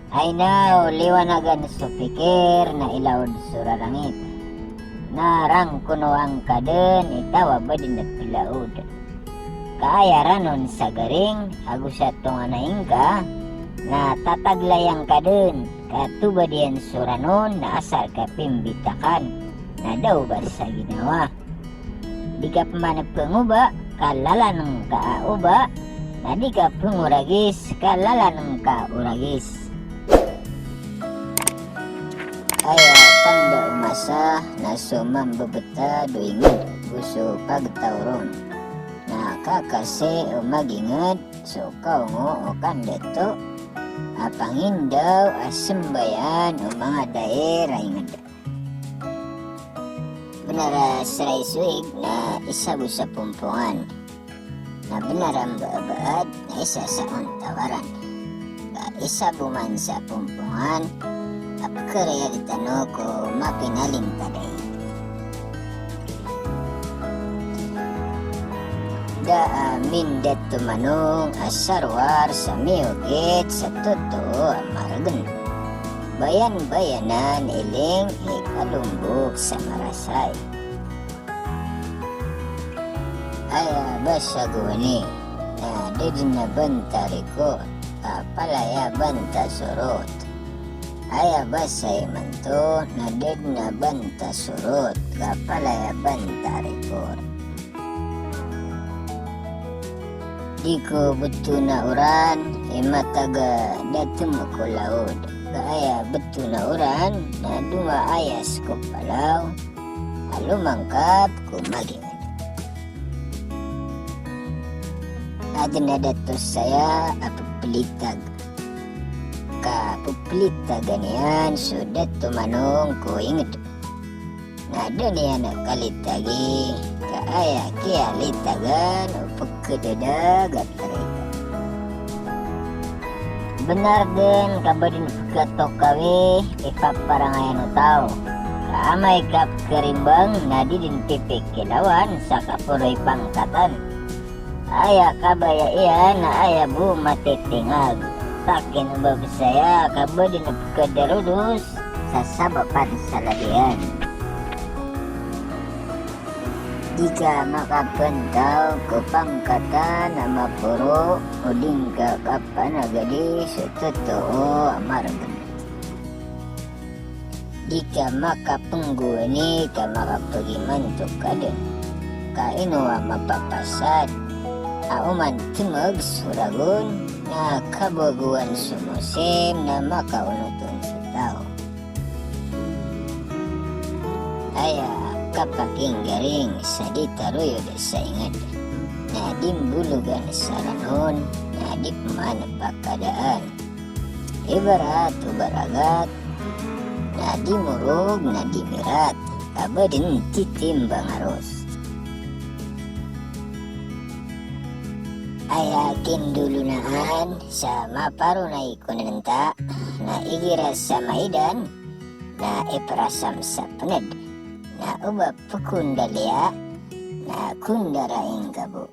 Ay na liwanagan su pikir na ilaod sura langit. Narang kuno ang kaden itawa badin at pilaod. Kaayaranon sa garing agusat tong anaing ka na tataglayang kaden katubadian suranon na asal ka pimbitakan na daw ba sa ginawa. Di ka managpanguba kalalanong kaauba na di ka panguragis kalalanong kauragis. Aya tanda umasa na sumambabata doingid gusto pagtauron na kakase o magingad so kaungo o kandato apangin daw asembayan o mga daerah ingad. Benara serai suig na isa sa pumpungan na benaram baabaad na isa sa tawaran ba isa buman sa pumpungan apakarea di tano ko mapinaling taday. Da amin deto manong asarwar sa miugit sa totoo amaragan. Bayan-bayanan iling ikalumbok sa marasay. Aya basa guni na didin na bantari ko palaya banta surot. Aya basay manto na did na banta surot kapalaya bantari ko. Di ko betul na uran imataga datum ko laod. Kaya betul na uran na dua ayas ko palaw alumangkap ko maging. Ada na datos saya apapilitag. Kapupilitagan yan sudah tumanong ko ingat. Nada niya nakalitagi kaaya kaya litagan o pagkadadag at karita. Benar din kabadin pagkatok kawi ipaparangayan o tao. Kaamay kap kerimbang na di din pipik kilawan sa kapuroy pangkatan. Aya kabaya iya na aya bu matitingag. Takin babasaya kabadin pagkadarudus sa sabapan sa labihan. Jika makapantaw ko pangkata na mapuro o din ka kapanagadi sa totoo amargan. Jika makapangguni ka makapagimantok ka din. Kainua mapapasad. Auman tumag suragon na kabaguan sumusim na makaunuton sa tao. Aya kapaking garing sa ditaruyo sa ingad na dimbulugan sa ranon na di pamanapakadaan ibarat o baragat na dimurog na dimirat kabadin titimbang aros. Ayakin dulu naan sa maparunay kunanta na igiras sa maidan na iprasam sa panad na uba pekundalya na kundara inggabu.